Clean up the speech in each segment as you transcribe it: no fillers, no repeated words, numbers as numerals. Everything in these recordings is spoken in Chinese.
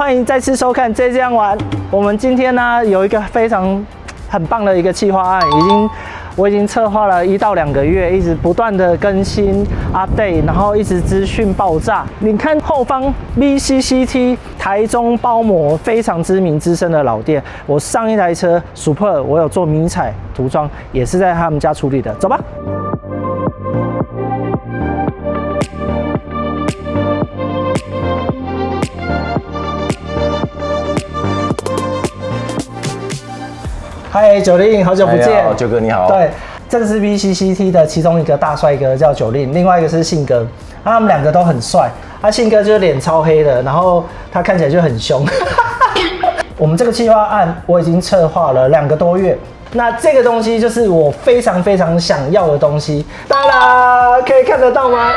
欢迎再次收看这样玩。我们今天呢有一个很棒的一个企划案，我已经策划了1到2个月，一直不断的更新 update， 然后一直资讯爆炸。你看后方 VCCT 台中包膜非常知名资深的老店，我上一台车 Super 我有做迷彩涂装，也是在他们家处理的。走吧。嗨，九令，好久不见。九哥你好。对，这个是 VCCT 的其中一个大帅哥叫九令，另外一个是信哥，他们2个都很帅。信哥就是脸超黑的，然后他看起来就很凶。我们这个企划案我已经策划了2个多月，那这个东西就是我非常想要的东西。当然，可以看得到吗？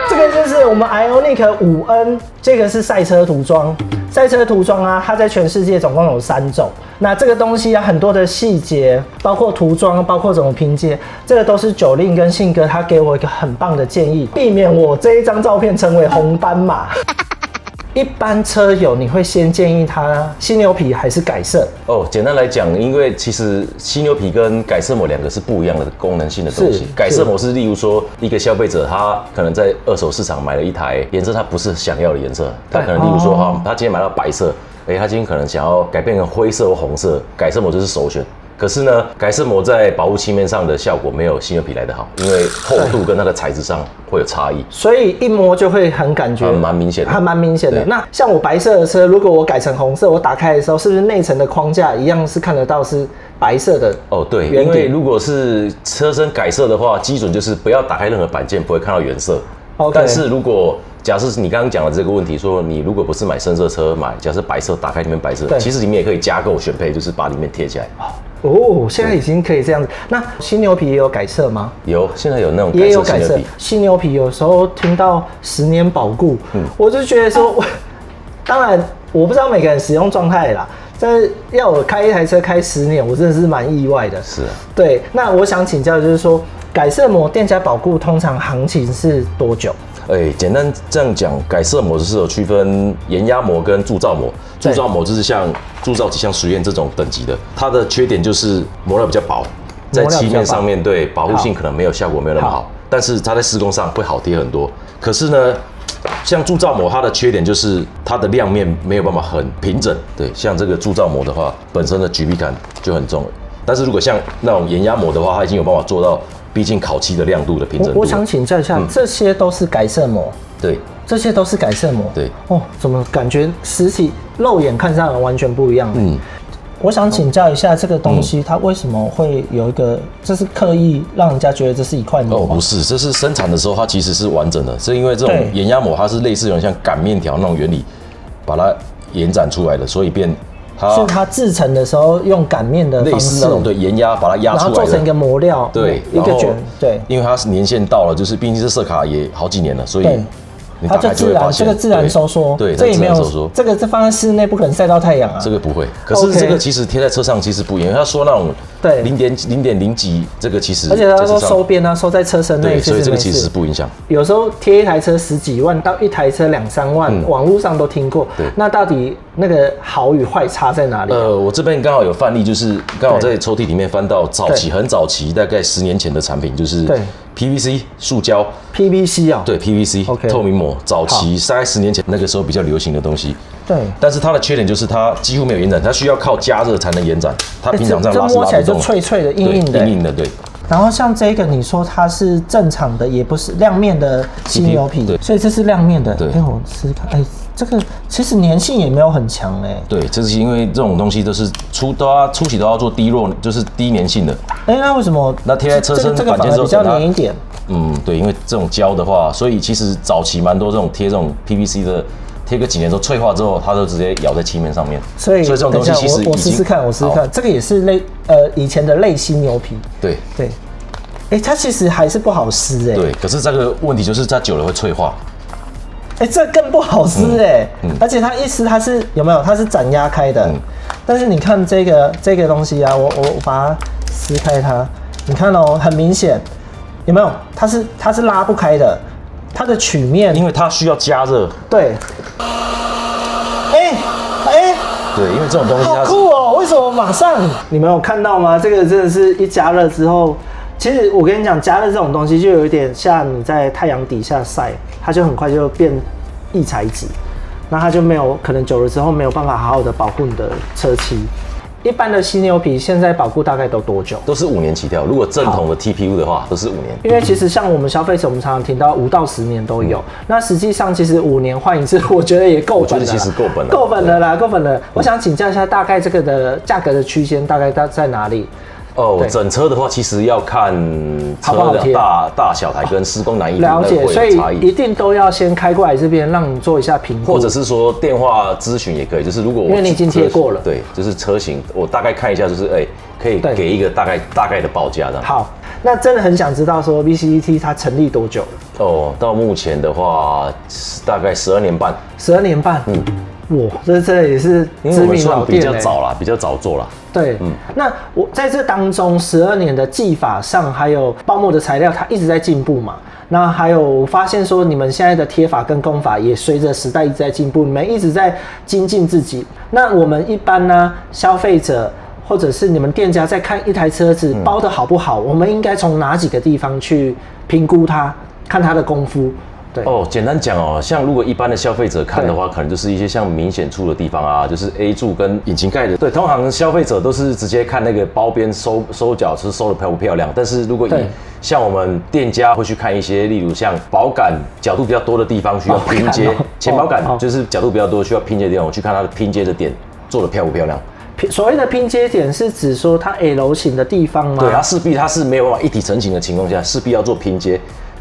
这个就是我们 Ioniq 5N， 这个是赛车涂装。赛车涂装啊，它在全世界总共有3种。那这个东西啊，很多的细节，包括涂装，包括怎么拼接，这个都是九令跟信哥他给我一个很棒的建议，避免我这一张照片成为红斑马。一般车友你会先建议他犀牛皮还是改色？哦，简单来讲，因为其实犀牛皮跟改色膜2个是不一样的功能性的东西。改色膜是例如说一个消费者他可能在二手市场买了一台颜色他不是想要的颜色，他可能例如说他今天买到白色，他今天可能想要改变成灰色或红色，改色膜就是首选。可是呢，改色膜在保护漆面上的效果没有犀牛皮来得好，因为厚度跟它的材质上会有差异，所以一摸就会很感觉蛮明显的，还蛮明显的。那像我白色的车，如果我改成红色，我打开的时候，是不是内层的框架一样是看得到是白色的？哦，对，因为如果是车身改色的话，基准就是不要打开任何板件，不会看到原色。但是如果假设你刚刚讲的这个问题，说你如果不是买深色车，假设白色，打开里面白色，其实里面也可以加购选配，就是把里面贴起来。哦，现在已经可以这样子。那犀牛皮也有改色吗？有，现在有那种也有改色。犀牛皮有时候听到10年保固，我就觉得说，当然我不知道每个人使用状态啦，但是要我开一台车开10年，我真的是蛮意外的。是。对，那我想请教就是说，改色膜店家保固通常行情是多久？简单这样讲，改色膜是有区分盐压膜跟铸造膜。铸造膜就是像铸造级像实验这种等级的，它的缺点就是膜料比较薄，在漆面上面对保护性可能没有效果，没有那么好，但是它在施工上会好贴很多。可是呢，像铸造膜它的缺点就是它的亮面没有办法很平整。对，像这个铸造膜的话，本身的举臂感就很重了。但是如果像那种盐压膜的话，它已经有办法做到毕竟烤漆的亮度的平整度。我想请教一下，这些都是改色膜？对，这些都是改色膜。对。怎么感觉实体肉眼看上完全不一样？我想请教一下，这个东西它为什么会有一个？这是刻意让人家觉得这是一块膜吗？不是，这是生产的时候它其实是完整的，是因为这种盐压膜它是类似有点像擀面条那种原理，把它延展出来的，所以是它制成的时候用擀面的方式，类似那种对盐压把它压出来的，然后做成一个模料，对，一个卷，对，因为它是年限到了，就是毕竟是色卡也好几年了，所以它就自然这个自然收缩，对，这也没有这个放在室内不可能晒到太阳啊，这个不会。可是这个其实贴在车上其实不一样，他说那种对0.0几这个其实，而且他说收边啊，收在车身内，所以这个其实是不影响。有时候贴一台车10几万到一台车2、3万，网络上都听过。对，那到底那个好与坏差在哪里？我这边刚好有范例，就是刚好在抽屉里面翻到很早期，大概10年前的产品，就是PVC 塑胶 ，PVC 啊，对 PVC 透明膜，早期大概10年前那个时候比较流行的东西。对，但是它的缺点就是它几乎没有延展，它需要靠加热才能延展。它平常这样拉是拉不动的，摸起来就脆脆的、硬硬的，对。然后像这个，你说它是正常的，也不是亮面的犀牛皮，所以这是亮面的。对，我试试看，这个其实粘性也没有很强对，这是因为这种东西都是初期都要做低弱，就是低粘性的。那为什么？那贴在车身板件之后比较粘一点。对，因为这种胶的话，所以其实早期蛮多这种贴这种 PVC 的。贴个几年之后脆化之后，它就直接咬在漆面上面。所以这种东西其实我试试看，这个也是以前的类犀牛皮。对。它其实还是不好撕对，可是这个问题就是它久了会脆化。这更不好撕而且它一撕它是有没有？它是展压开的。但是你看这个东西啊，我把它撕开它，你看很明显有没有？它是拉不开的。它的曲面，因为它需要加热。对。对，因为这种东西它好酷哦！为什么马上？你们有看到吗？这个真的是一加热之后，其实我跟你讲，加热这种东西就有一点像你在太阳底下晒，它就很快就变异材质，那它就没有可能久了之后没有办法好好的保护你的车漆。一般的犀牛皮现在保固大概都多久？都是5年起跳。如果正统的 TPU 的话，都是5年。因为其实像我们消费者，我们常常听到5到10年都有。那实际上其实5年换一次，我觉得也够本了。我觉得其实够本了，够本了啦，够本了。我想请教一下，大概这个的价格的区间大概在哪里？哦，整车的话，其实要看车的大小台跟施工难易度了解，所以差异一定都要先开过来这边，让你做一下评估，或者是说电话咨询也可以。就是如果因为你已经贴过了，对，就是车型我大概看一下，就是可以给一个大概的报价的。好，那真的很想知道说 VCT 它成立多久了？哦，到目前的话大概12年半。12年半，哇，这也是知名老店，比较早啦，比较早做啦。对，那我在这当中12年的技法上，还有包膜的材料，它一直在进步嘛。那还有我发现说，你们现在的贴法跟工法也随着时代一直在进步，你们一直在精进自己。那我们一般呢，消费者或者是你们店家在看一台车子包的好不好，我们应该从哪几个地方去评估它，看它的功夫？对哦，简单讲哦，像如果一般的消费者看的话，可能就是一些像明显处的地方啊，就是 A 柱跟引擎盖的。对，通常消费者都是直接看那个包边收脚是收的漂不漂亮。但是如果像我们店家会去看一些，例如像保杆角度比较多的地方需要拼接，前保杆就是角度比较多需要拼接的地方，我去看它的拼接的点做的漂不漂亮。所谓的拼接点是指说它 L 型的地方吗？对，它势必它是没有办法一体成型的情况下，势必要做拼接。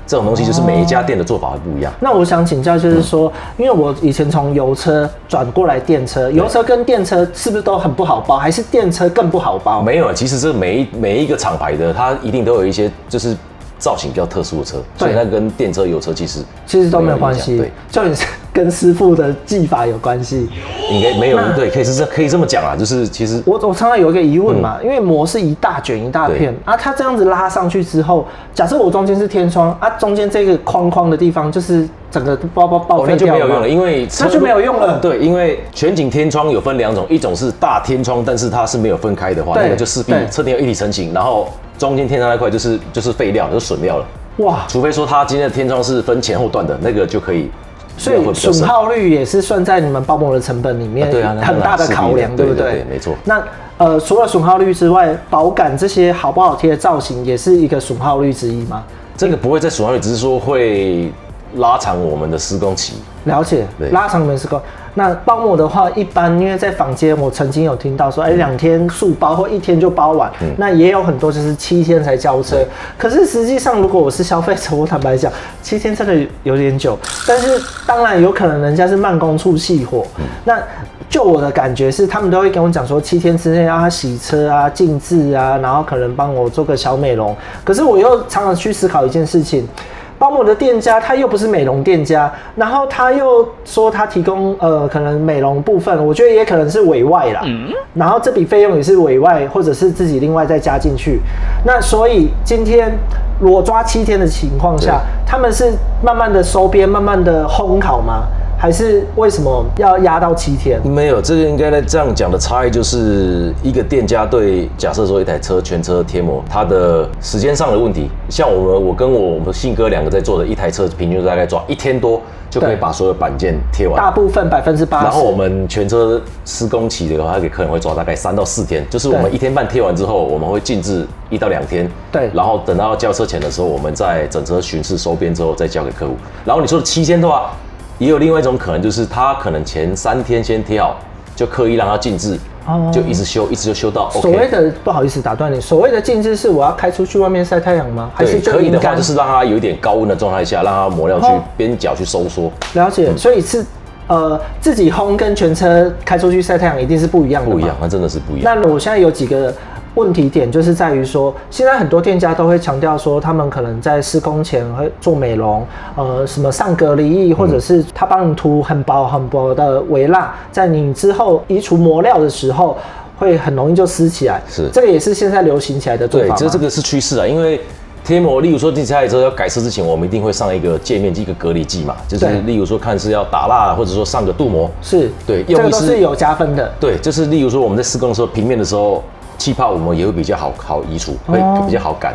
这种东西就是每一家店的做法会不一样。那我想请教，就是说，因为我以前从油车转过来电车，油车跟电车是不是都很不好包，还是电车更不好包？没有，其实这每一个厂牌的，它一定都有一些就是造型比较特殊的车，所以那跟电车、油车其实都没有关系。对，就你跟师傅的技法有关系。应该没有，对，可以这么讲啊，就是其实我常常有一个疑问嘛，因为膜是一大卷一大片啊，它这样子拉上去之后，假设我中间是天窗啊，中间这个框的地方就是整个报废掉了，那就没有用了，因为那就没有用了。对，因为全景天窗有分2种，一种是大天窗，但是它是没有分开的话，那个就势必车顶要一体成型，然后中间天窗那块就是废料，就是损料了。哇，除非说它今天的天窗是分前后段的，那个就可以。所以损耗率也是算在你们包膜的成本里面，很大的考量，对不对？对，没错。那除了损耗率之外，保杆这些好不好贴的造型也是一个损耗率之一吗？这个不会在损耗率，只是说会拉长我们的施工期。了解，拉长你们施工。那包膜的话，一般因为在坊间，我曾经有听到说，2天速包或1天就包完。那也有很多就是7天才交车。可是实际上，如果我是消费者，我坦白讲，7天真的有点久。但是当然有可能人家是慢工出细活。那就我的感觉是，他们都会跟我讲说，7天之内让他洗车啊、静置啊，然后可能帮我做个小美容。可是我又常常去思考一件事情。包膜的店家他又不是美容店家，然后他又说他提供可能美容部分，我觉得也可能是委外啦。然后这笔费用也是委外，或者是自己另外再加进去。那所以今天裸抓7天的情况下，他们是慢慢的收边，慢慢的烘烤吗？还是为什么要压到7天？没有，这个应该这样讲的差异就是一个店家对假设说一台车全车贴膜，它的时间上的问题。像我跟我们信哥2个在做的一台车，平均大概抓1天多就可以把所有板件贴完，大部分80%。然后我们全车施工期的话，给客人会抓大概3到4天，就是我们1天半贴完之后，我们会静置1到2天，对，然后等到交车前的时候，我们再整车巡视收边之后再交给客户。然后你说的7天的话。也有另外一种可能，就是他可能前3天先贴好，就刻意让它静置，就一直修，一直就修到 OK。所谓的不好意思打断你，所谓的静置是我要开出去外面晒太阳吗？还是可以的话，就是让它有一点高温的状态下，让它磨料去边角去收缩。了解，所以是自己烘跟全车开出去晒太阳一定是不一样的。不一样，那真的是不一样。那我现在有几个问题点就是在于说，现在很多店家都会强调说，他们可能在施工前会做美容，什么上隔离液，或者是他帮你涂很薄的微蜡，在你之后移除磨料的时候，会很容易就撕起来。是，这个也是现在流行起来的做法吗？对，这个是趋势啊，因为贴膜，例如说进下来之后要改色之前，我们一定会上一个界面，一个隔离剂嘛，就是例如说看是要打蜡，或者说上个镀膜，是对，这个都是有加分的。对，就是例如说我们在施工的时候，平面的时候，气泡我们也会比较好移除，会比较好赶。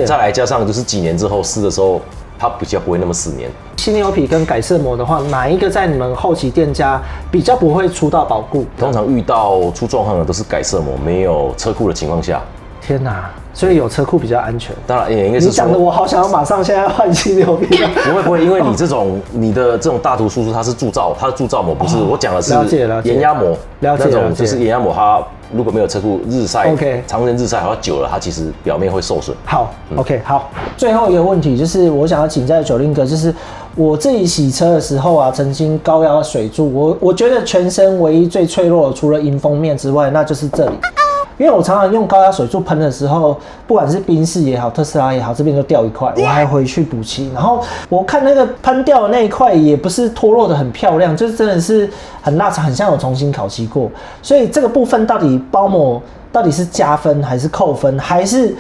再来加上就是几年之后湿的时候，它比较不会那么死黏。犀牛皮跟改色膜的话，哪一个在你们后期店家比较不会出到保固？通常遇到出状况的都是改色膜没有车库的情况下。天哪！所以有车库比较安全。当然也应该是。你讲的我好想要马上现在换犀牛皮。不会，因为你的这种大图输出它是铸造，它的铸造膜不是我讲的是盐压膜，那种就是盐压膜，它如果没有车库日晒，常年日晒好像久了，它其实表面会受损。好，OK， 好。最后一个问题就是我想要请教9令哥，就是我自己洗车的时候啊，曾经高压水柱，我觉得全身唯一最脆弱的，除了迎风面之外，那就是这里。因为我常常用高压水柱喷的时候，不管是宾士也好，特斯拉也好，这边就掉一块，我还回去补漆。然后我看那个喷掉的那一块，也不是脱落的很漂亮，就是真的是很拉长，很像有重新烤漆过。所以这个部分到底包膜到底是加分还是扣分，还是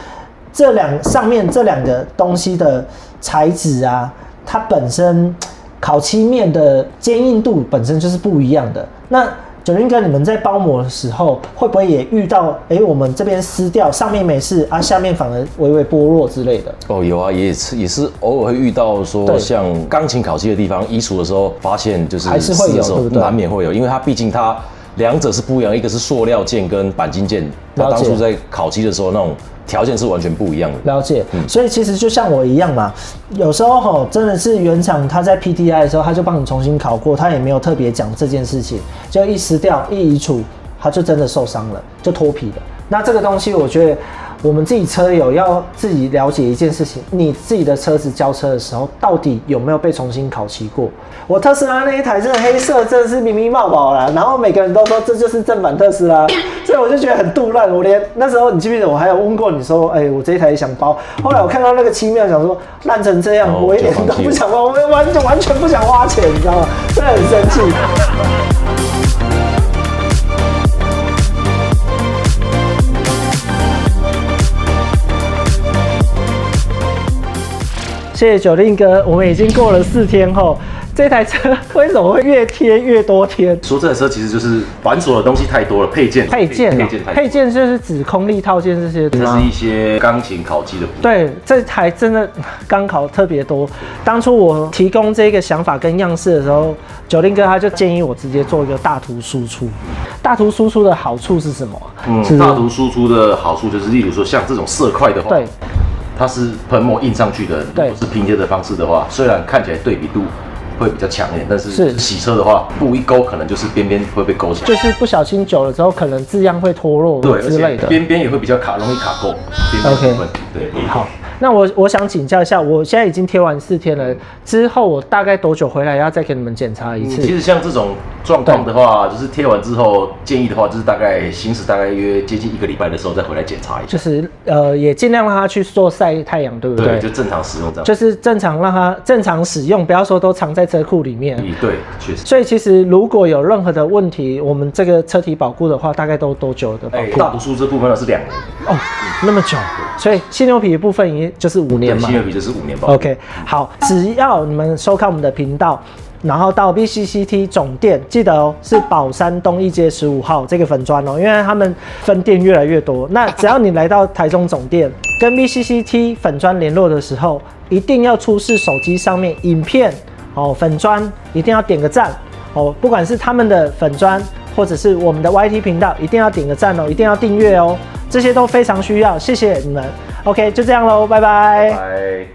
上面这两个东西的材质啊，它本身烤漆面的坚硬度本身就是不一样的。那9令哥，你们在包膜的时候，会不会也遇到？我们这边撕掉，上面没事啊，下面反而微微剥落之类的？哦，有啊，也是偶尔会遇到说，像钢琴烤漆的地方，移除的时候发现就是还是会有，对不对？难免会有，因为它毕竟它两者是不一样，一个是塑料件跟钣金件，它当初在烤漆的时候那种条件是完全不一样的。了解，所以其实就像我一样嘛，有时候真的是原厂他在 PTI 的时候，他就帮你重新烤过，他也没有特别讲这件事情，就一撕掉一移除，他就真的受伤了，就脱皮了。那这个东西，我觉得我们自己车友要自己了解一件事情：你自己的车子交车的时候，到底有没有被重新烤漆过？我特斯拉那一台真的黑色，真的是明明冒宝啦，然后每个人都说这就是正版特斯拉，所以我就觉得很杜乱。我连那时候你记不记得我还有问过你说，我这一台也想包。后来我看到那个漆面，想说烂成这样，我一点都不想包，我完全不想花钱，你知道吗？真的很生气。谢谢9令哥，我们已经过了4天后，这台车为什么会越贴越多天？说这台车其实就是繁琐的东西太多了，配件就是指空力套件这些，这是一些钢琴烤漆的。对，这台真的钢烤特别多。当初我提供这个想法跟样式的时候，9令哥他就建议我直接做一个大图输出。大图输出的好处是什么？大图输出的好处就是，例如说像这种色块的话，对。它是喷膜印上去的，如果是拼接的方式的话，虽然看起来对比度会比较强烈，但是洗车的话，布一勾可能就是边边会被勾起来，就是不小心久了之后，可能字样会脱落之类的，边边也会比较容易卡垢。OK， 对，好。那我想请教一下，我现在已经贴完4天了，之后我大概多久回来要再给你们检查一次？其实像这种状况的话，就是贴完之后，建议的话就是大概行驶大概约接近1个礼拜的时候再回来检查一下。就是也尽量让它去做晒太阳，对不对？对，就正常使用这样。就是正常让它正常使用，不要说都藏在车库里面。对，确实。所以其实如果有任何的问题，我们这个车体保固的话，大概都多久的保固？大图输这部分呢是2年。哦，那么久。所以犀牛皮的部分也就是5年嘛。犀牛皮就是5年保固。OK， 好，只要你们收看我们的频道，然后到 BCCT 总店，记得哦，是宝山东一街15号这个粉专哦，因为他们分店越来越多。那只要你来到台中总店，跟 BCCT 粉专联络的时候，一定要出示手机上面影片哦，粉专一定要点个赞哦，不管是他们的粉专或者是我们的 YT 频道，一定要点个赞哦，一定要订阅哦，这些都非常需要，谢谢你们。OK， 就这样喽，拜拜。拜拜。